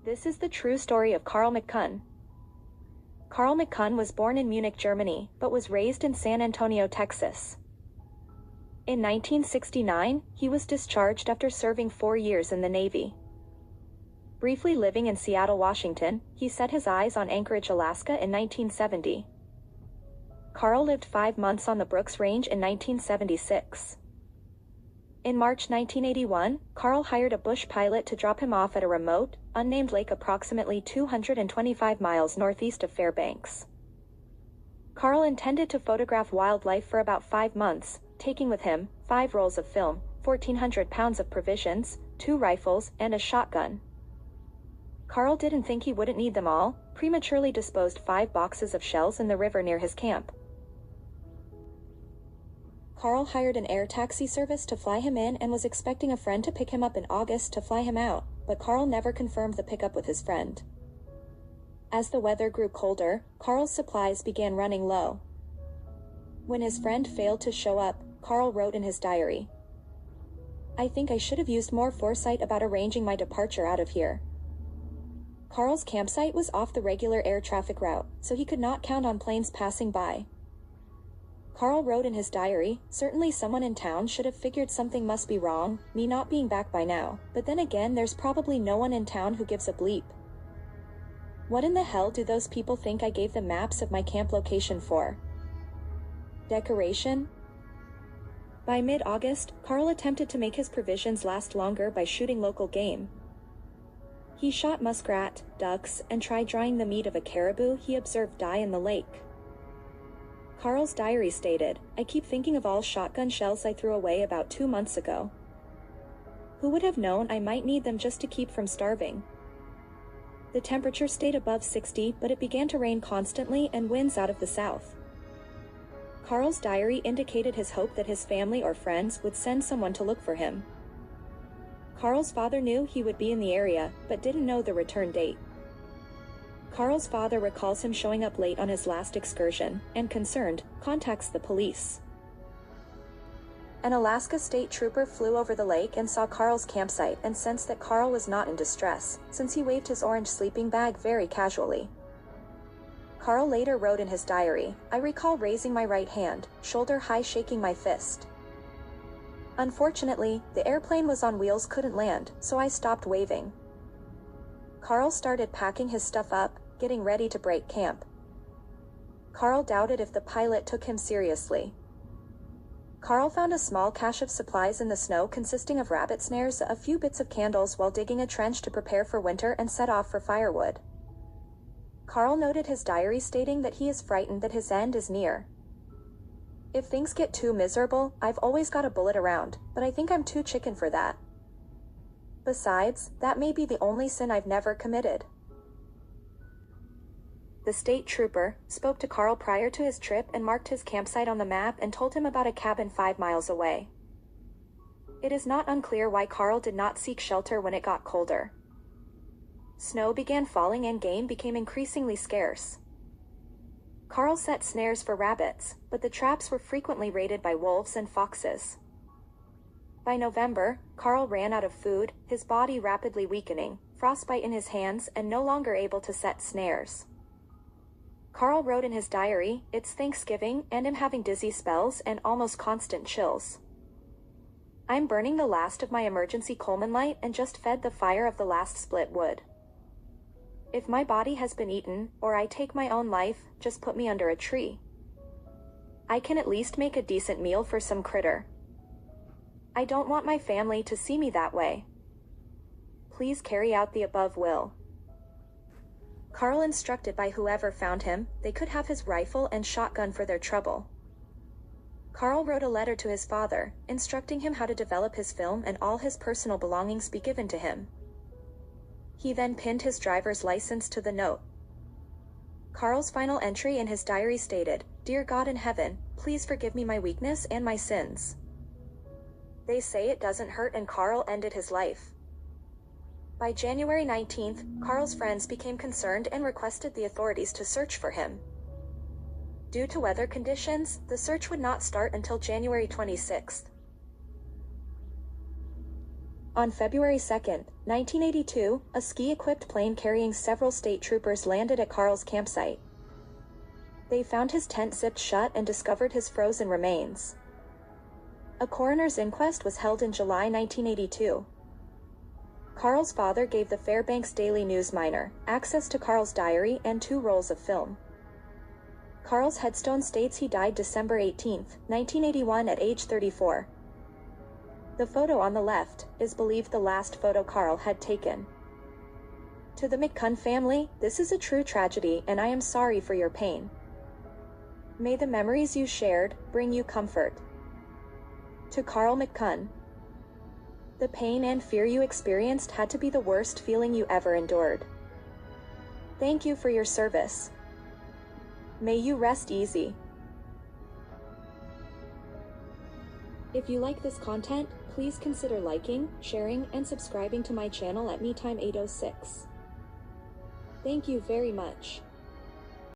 This is the true story of Carl McCunn. Carl McCunn was born in Munich, Germany, but was raised in San Antonio, Texas. In 1969, he was discharged after serving 4 years in the Navy. Briefly living in Seattle, Washington, he set his eyes on Anchorage, Alaska in 1970. Carl lived 5 months on the Brooks Range in 1976. In March 1981, Carl hired a bush pilot to drop him off at a remote, unnamed lake approximately 225 miles northeast of Fairbanks. Carl intended to photograph wildlife for about 5 months, taking with him 5 rolls of film, 1,400 pounds of provisions, 2 rifles, and a shotgun. Carl didn't think he wouldn't need them all, prematurely disposed 5 boxes of shells in the river near his camp. Carl hired an air taxi service to fly him in and was expecting a friend to pick him up in August to fly him out, but Carl never confirmed the pickup with his friend. As the weather grew colder, Carl's supplies began running low. When his friend failed to show up, Carl wrote in his diary, "I think I should have used more foresight about arranging my departure out of here." Carl's campsite was off the regular air traffic route, so he could not count on planes passing by. Carl wrote in his diary, "Certainly someone in town should have figured something must be wrong, me not being back by now, but then again there's probably no one in town who gives a bleep. What in the hell do those people think I gave them maps of my camp location for? Decoration?" By mid-August, Carl attempted to make his provisions last longer by shooting local game. He shot muskrat, ducks, and tried drying the meat of a caribou he observed die in the lake. Carl's diary stated, "I keep thinking of all shotgun shells I threw away about 2 months ago. Who would have known I might need them just to keep from starving?" The temperature stayed above 60, but it began to rain constantly and winds out of the south. Carl's diary indicated his hope that his family or friends would send someone to look for him. Carl's father knew he would be in the area, but didn't know the return date. Carl's father recalls him showing up late on his last excursion, and concerned, contacts the police. An Alaska state trooper flew over the lake and saw Carl's campsite and sensed that Carl was not in distress, since he waved his orange sleeping bag very casually. Carl later wrote in his diary, "I recall raising my right hand, shoulder high, shaking my fist. Unfortunately, the airplane was on wheels, couldn't land, so I stopped waving." Carl started packing his stuff up, getting ready to break camp. Carl doubted if the pilot took him seriously. Carl found a small cache of supplies in the snow consisting of rabbit snares, a few bits of candles while digging a trench to prepare for winter, and set off for firewood. Carl noted his diary stating that he is frightened that his end is near. "If things get too miserable, I've always got a bullet around, but I think I'm too chicken for that. Besides, that may be the only sin I've never committed." The state trooper spoke to Carl prior to his trip and marked his campsite on the map and told him about a cabin 5 miles away. It is not unclear why Carl did not seek shelter when it got colder. Snow began falling and game became increasingly scarce. Carl set snares for rabbits, but the traps were frequently raided by wolves and foxes. By November, Carl ran out of food, his body rapidly weakening, frostbite in his hands, and no longer able to set snares. Carl wrote in his diary, "It's Thanksgiving, and I'm having dizzy spells and almost constant chills. I'm burning the last of my emergency Coleman light and just fed the fire of the last split wood. If my body has been eaten, or I take my own life, just put me under a tree. I can at least make a decent meal for some critter. I don't want my family to see me that way. Please carry out the above will." Carl instructed by whoever found him, they could have his rifle and shotgun for their trouble. Carl wrote a letter to his father, instructing him how to develop his film and all his personal belongings be given to him. He then pinned his driver's license to the note. Carl's final entry in his diary stated, "Dear God in heaven, please forgive me my weakness and my sins." They say it doesn't hurt, and Carl ended his life. By January 19th, Carl's friends became concerned and requested the authorities to search for him. Due to weather conditions, the search would not start until January 26th. On February 2, 1982, a ski-equipped plane carrying several state troopers landed at Carl's campsite. They found his tent zipped shut and discovered his frozen remains. A coroner's inquest was held in July 1982. Carl's father gave the Fairbanks Daily News Miner access to Carl's diary and 2 rolls of film. Carl's headstone states he died December 18, 1981 at age 34. The photo on the left is believed the last photo Carl had taken. To the McCunn family, this is a true tragedy and I am sorry for your pain. May the memories you shared bring you comfort. To Carl McCunn, the pain and fear you experienced had to be the worst feeling you ever endured. Thank you for your service. May you rest easy. If you like this content, please consider liking, sharing, and subscribing to my channel at MeTime806. Thank you very much.